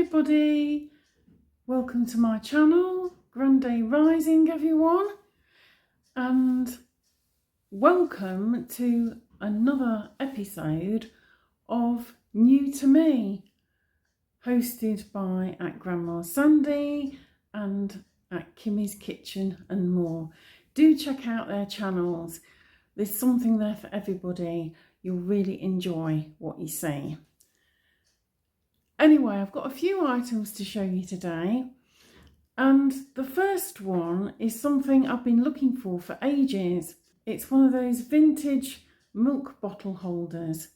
everybody, welcome to my channel, Grand Day Rising everyone, and welcome to another episode of New to Me, hosted by at Grandma Sandy and at Kimmy's Kitchen and more. Do check out their channels, there's something there for everybody, you'll really enjoy what you see. Anyway, I've got a few items to show you today, and the first one is something I've been looking for ages. It's one of those vintage milk bottle holders,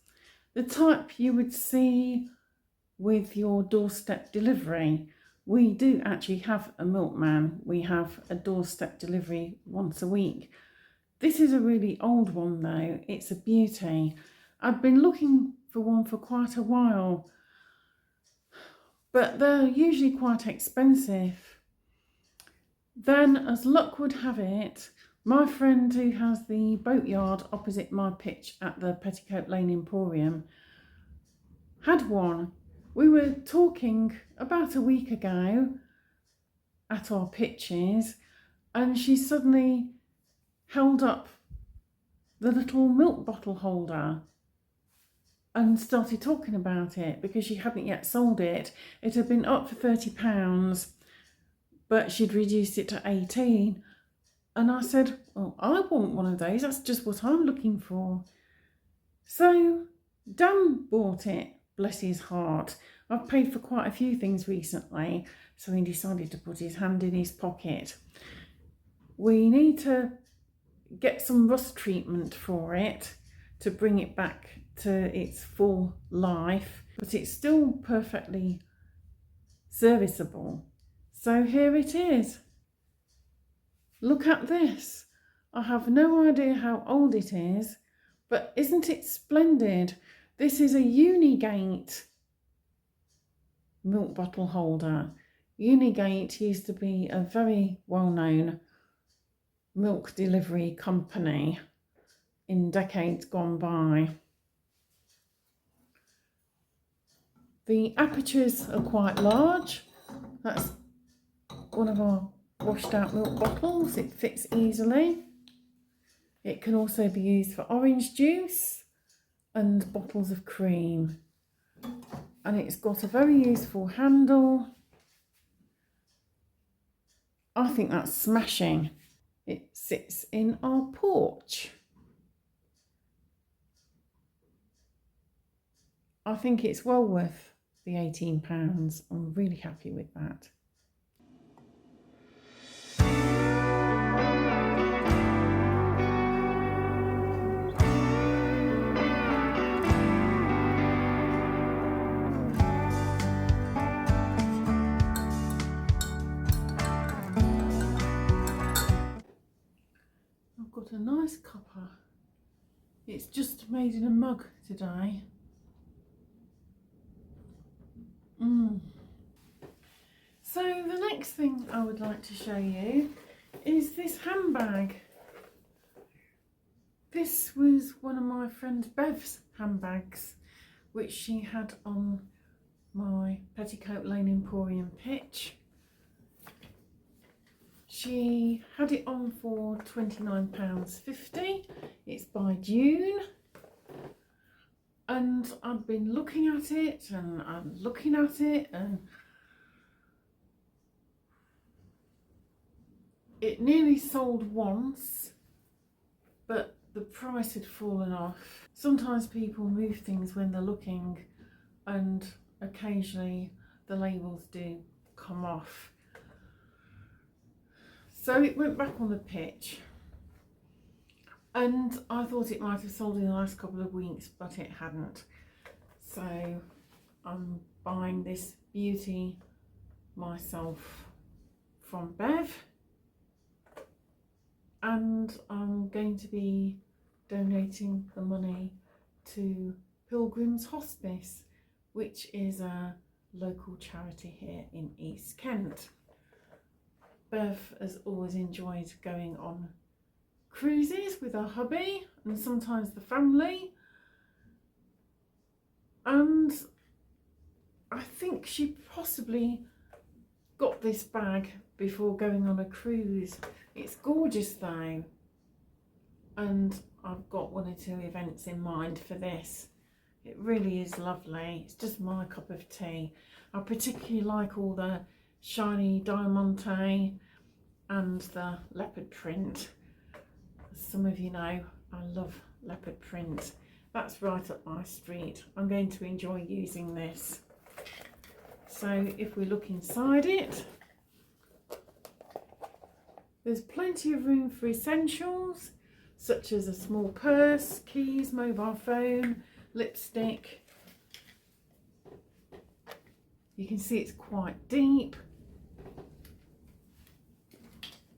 the type you would see with your doorstep delivery. We do actually have a milkman, we have a doorstep delivery once a week. This is a really old one though, it's a beauty. I've been looking for one for quite a while, but they're usually quite expensive. Then, as luck would have it, my friend who has the boatyard opposite my pitch at the Petticoat Lane Emporium had one. We were talking about a week ago at our pitches, and she suddenly held up the little milk bottle holder and started talking about it because she hadn't yet sold it. It had been up for £30, but she'd reduced it to 18. And I said, well, I want one of those. That's just what I'm looking for. So Dan bought it, bless his heart. I've paid for quite a few things recently, so he decided to put his hand in his pocket. We need to get some rust treatment for it to bring it back to its full life, but it's still perfectly serviceable. So here it is. Look at this. I have no idea how old it is, but isn't it splendid? This is a Unigate milk bottle holder. Unigate used to be a very well-known milk delivery company in decades gone by. The apertures are quite large. That's one of our washed out milk bottles. It fits easily. It can also be used for orange juice and bottles of cream. And it's got a very useful handle. I think that's smashing. It sits in our porch. I think it's well worth the £18. I'm really happy with that. I've got a nice cuppa. It's just made in a mug today. So the next thing I would like to show you is this handbag. This was one of my friend Bev's handbags, which she had on my Petticoat Lane Emporium pitch. She had it on for £29.50. It's by Dune. And I've been looking at it and I'm looking at it, and it nearly sold once, but the price had fallen off. Sometimes people move things when they're looking, and occasionally the labels do come off. So it went back on the pitch, and I thought it might have sold in the last couple of weeks, but it hadn't. So I'm buying this beauty myself from Bev, and I'm going to be donating the money to Pilgrim's Hospice, which is a local charity here in East Kent. Bev has always enjoyed going on cruises with her hubby and sometimes the family, and I think think she possibly got this bag before going on a cruise. It's gorgeous though, and I've got one or two events in mind for this. It really is lovely. It's just my cup of tea. I particularly like all the shiny diamante and the leopard print. As some of you know, I love leopard print. That's right up my street. I'm going to enjoy using this. So if we look inside it, there's plenty of room for essentials such as a small purse, keys, mobile phone, lipstick. You can see it's quite deep,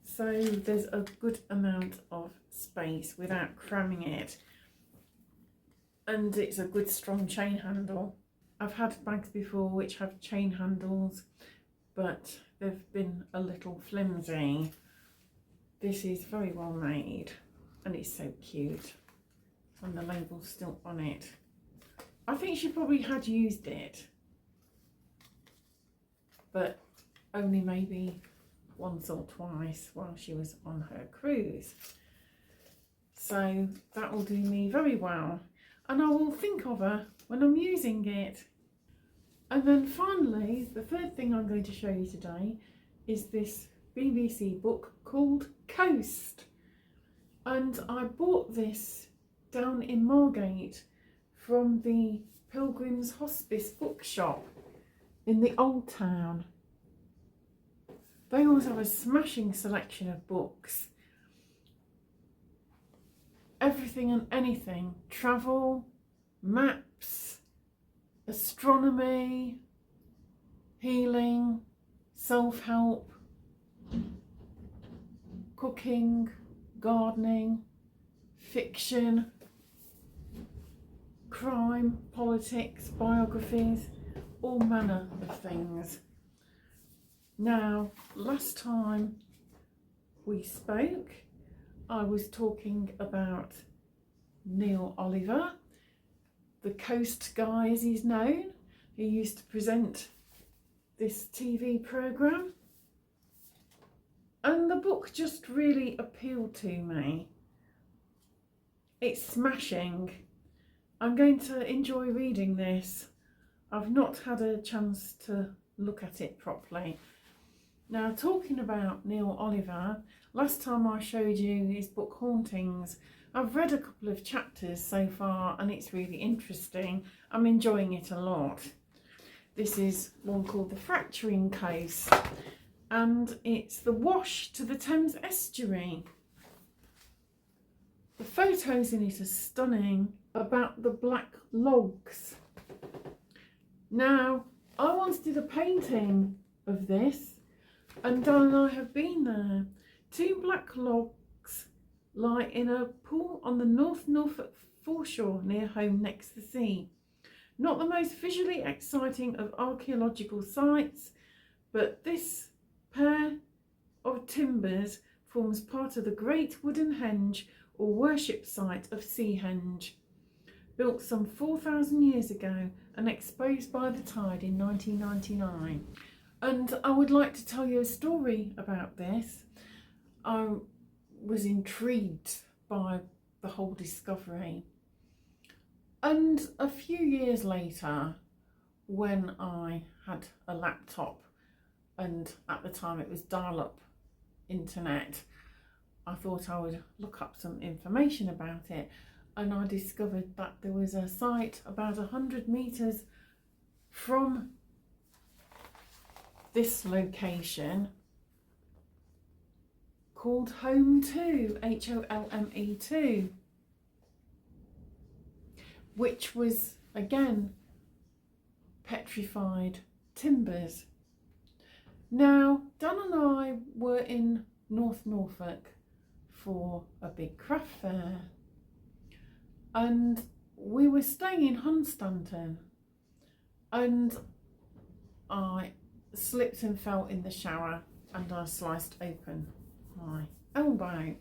so there's a good amount of space without cramming it, and it's a good strong chain handle. I've had bags before which have chain handles, but they've been a little flimsy. This is very well made and it's so cute, and the label's still on it. I think she probably had used it, but only maybe once or twice while she was on her cruise. So that will do me very well, and I will think of her when I'm using it. And then finally, the third thing I'm going to show you today is this BBC book called Coast. And I bought this down in Margate from the Pilgrim's Hospice bookshop in the Old Town. They always have a smashing selection of books. Everything and anything. Travel, maps, astronomy, healing, self-help, cooking, gardening, fiction, crime, politics, biographies, all manner of things. Now, last time we spoke, I was talking about Neil Oliver, the Coast guy as he's known. He used to present this TV programme, and the book just really appealed to me. It's smashing. I'm going to enjoy reading this. I've not had a chance to look at it properly. Now, talking about Neil Oliver, last time I showed you his book Hauntings. I've read a couple of chapters so far and it's really interesting. I'm enjoying it a lot. This is one called The Fracturing Coast, and it's the wash to the Thames estuary. The photos in it are stunning about the black logs. Now, I once did a painting of this, and Dan and I have been there. Two black logs lie in a pool on the North Norfolk foreshore near home next to the sea. Not the most visually exciting of archaeological sites, but this pair of timbers forms part of the Great Wooden Henge or worship site of Seahenge, built some 4,000 years ago and exposed by the tide in 1999. And I would like to tell you a story about this. I was intrigued by the whole discovery. And a few years later, when I had a laptop, and at the time it was dial-up internet, I thought I would look up some information about it, and I discovered that there was a site about 100 metres from this location called Home 2, Holme 2, which was again petrified timbers. Now, Dan and I were in North Norfolk for a big craft fair, and we were staying in Hunstanton, and I slipped and fell in the shower and I sliced open my elbow.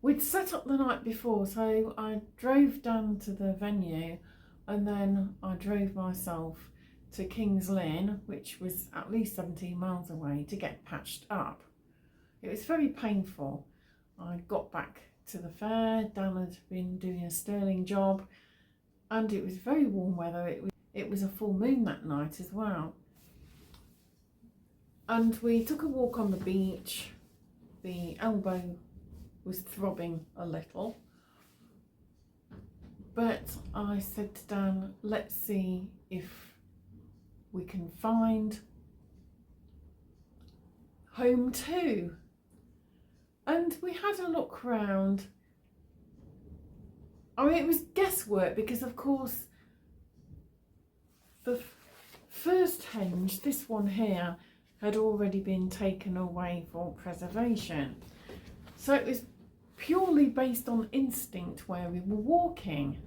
We'd set up the night before, so I drove down to the venue and then I drove myself to King's Lynn, which was at least 17 miles away, to get patched up. It was very painful. I got back to the fair. Dan had been doing a sterling job, and it was very warm weather. It was a full moon that night as well. And we took a walk on the beach. The elbow was throbbing a little, but I said to Dan, let's see if we can find home too. And we had a look round. I mean, it was guesswork because, of course, the first henge, this one here, had already been taken away for preservation. So it was purely based on instinct where we were walking.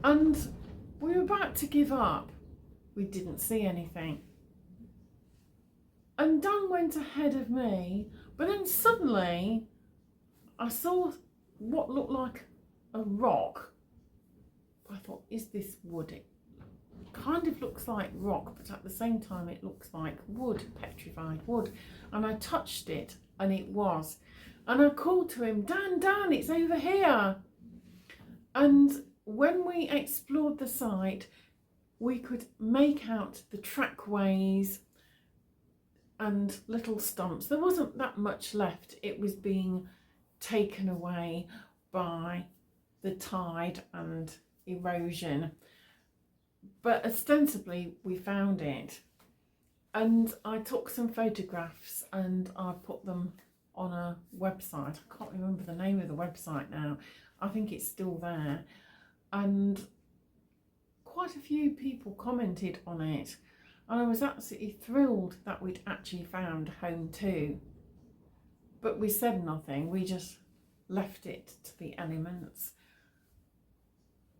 And we were about to give up. We didn't see anything. And Dan went ahead of me, but then suddenly I saw what looked like a rock. I thought, is this wood? It kind of looks like rock, but at the same time it looks like wood, petrified wood. And I touched it, and it was. And I called to him, Dan, it's over here. And when we explored the site, we could make out the trackways and little stumps. There wasn't that much left. It was being taken away by the tide and erosion. But ostensibly we found it. And I took some photographs and I put them on a website. I can't remember the name of the website now. I think it's still there. And quite a few people commented on it. And I was absolutely thrilled that we'd actually found home too. But we said nothing. We just left it to the elements.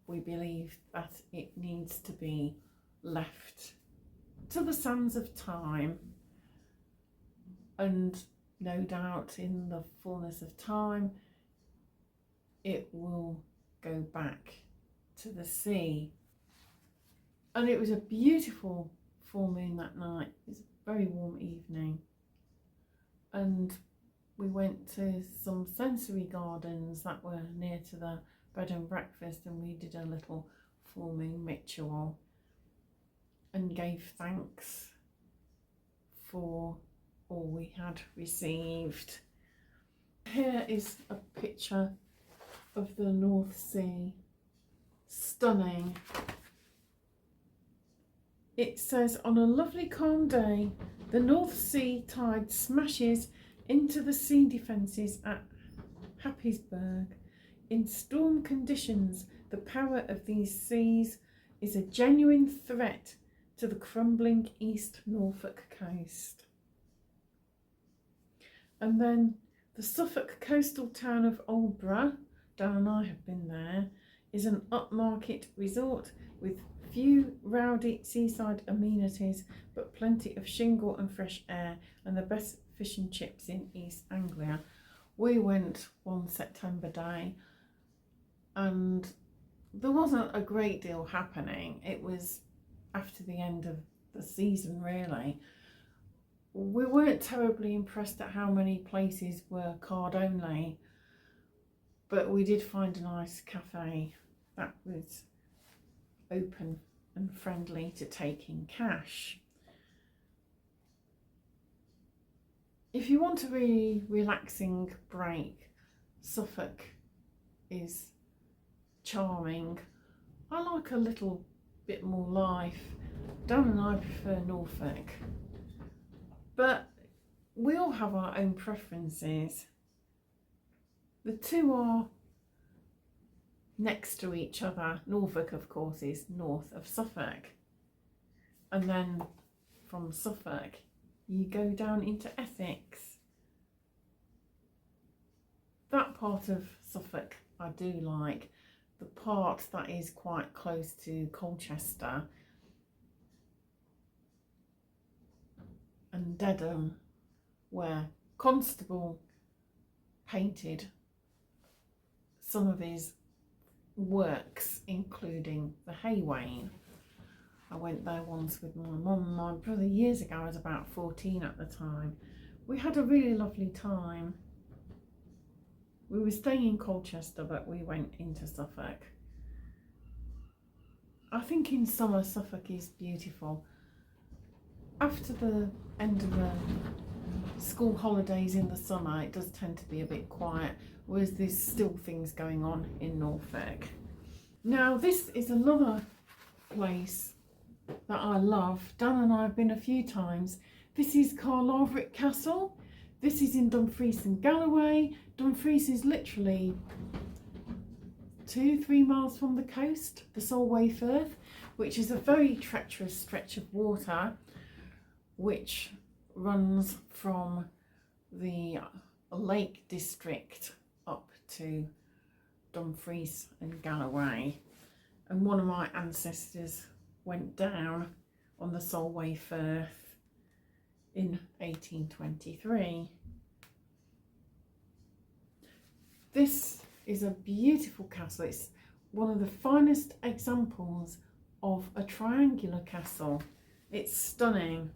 We believe that it needs to be left to the sands of time, and no doubt in the fullness of time it will go back to the sea. And it was a beautiful full moon that night. It was a very warm evening, and we went to some sensory gardens that were near to the bed and breakfast, and we did a little full moon ritual and gave thanks for all we had received. Here is a picture of the North Sea. Stunning. It says, on a lovely calm day, the North Sea tide smashes into the sea defences at Happisburgh. In storm conditions, the power of these seas is a genuine threat to the crumbling East Norfolk coast. And then the Suffolk coastal town of Aldborough, Dan and I have been there, is an upmarket resort with few rowdy seaside amenities, but plenty of shingle and fresh air, and the best fish and chips in East Anglia. We went one September day, and there wasn't a great deal happening. It was after the end of the season, really. We weren't terribly impressed at how many places were card only, but we did find a nice cafe that was open and friendly to taking cash. If you want a really relaxing break, Suffolk is charming. I like a little bit more life. Dan and I prefer Norfolk, but we all have our own preferences. The two are next to each other. Norfolk, of course, is north of Suffolk, and then from Suffolk you go down into Essex. That part of Suffolk I do like. The part that is quite close to Colchester and Dedham, where Constable painted some of his works, including the Hay Wain. I went there once with my mum and my brother years ago. I was about 14 at the time. We had a really lovely time. We were staying in Colchester, but we went into Suffolk. I think in summer Suffolk is beautiful. After the end of the school holidays in the summer, it does tend to be a bit quiet, whereas there's still things going on in Norfolk. Now this is another place that I love. Dan and I have been a few times. This is Carlaverit Castle. This is in Dumfries and Galloway. Dumfries is literally 2-3 miles from the coast, the Solway Firth, which is a very treacherous stretch of water which runs from the Lake District up to Dumfries and Galloway. And one of my ancestors went down on the Solway Firth in 1823. This is a beautiful castle. It's one of the finest examples of a triangular castle. It's stunning.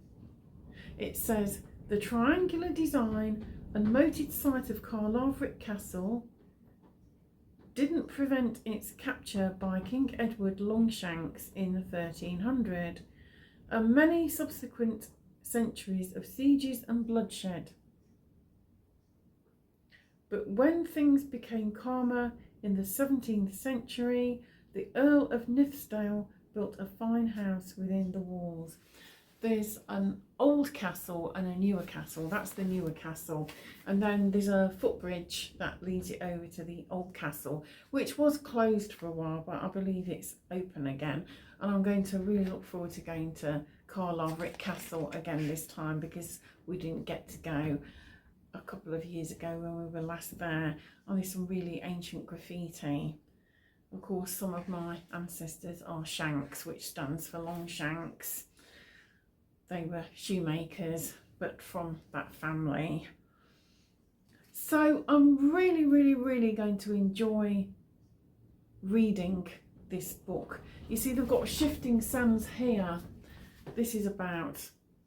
It says, the triangular design and moated site of Carlaverit Castle didn't prevent its capture by King Edward Longshanks in 1300 and many subsequent centuries of sieges and bloodshed. But when things became calmer in the 17th century, the Earl of Nithsdale built a fine house within the walls. There's an old castle and a newer castle. That's the newer castle. And then there's a footbridge that leads it over to the old castle, which was closed for a while, but I believe it's open again. And I'm going to really look forward to going to Carlaverit Castle again this time, because we didn't get to go a couple of years ago when we were last there. And there's some really ancient graffiti. Of course, some of my ancestors are Shanks, which stands for Longshanks. They were shoemakers, but from that family. So I'm really going to enjoy reading this book. You see, they've got shifting sands here. This is about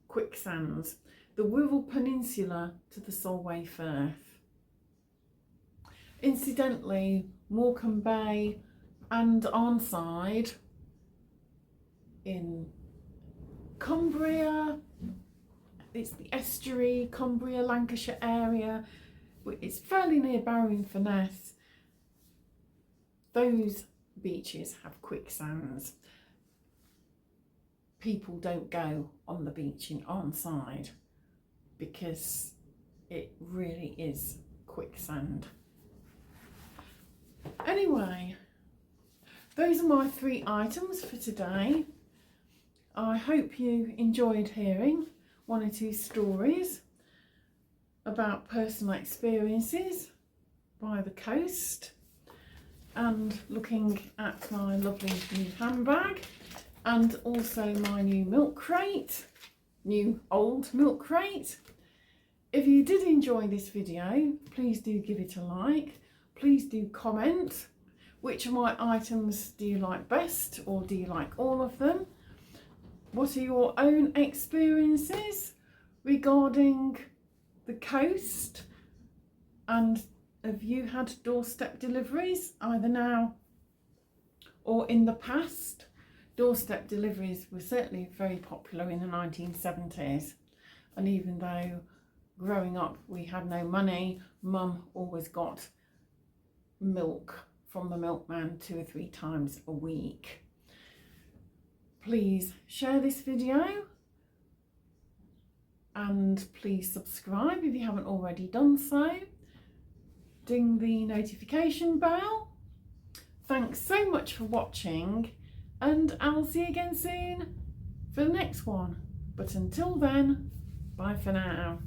quicksands. The Wirral Peninsula to the Solway Firth. Incidentally, Morecambe Bay and Arnside in Cumbria, it's the estuary, Cumbria, Lancashire area. It's fairly near Barrow-in-Furness. Those beaches have quicksands. People don't go on the beach in Arnside because it really is quicksand. Anyway, those are my 3 items for today. I hope you enjoyed hearing 1 or 2 stories about personal experiences by the coast and looking at my lovely new handbag and also my new milk crate, new old milk crate. If you did enjoy this video, please do give it a like. Please do comment which of my items do you like best, or do you like all of them? What are your own experiences regarding the coast, and have you had doorstep deliveries either now or in the past? Doorstep deliveries were certainly very popular in the 1970s, and even though growing up we had no money, Mum always got milk from the milkman 2 or 3 times a week. Please share this video and please subscribe if you haven't already done so. Ding the notification bell. Thanks so much for watching, and I'll see you again soon for the next one. But until then, bye for now.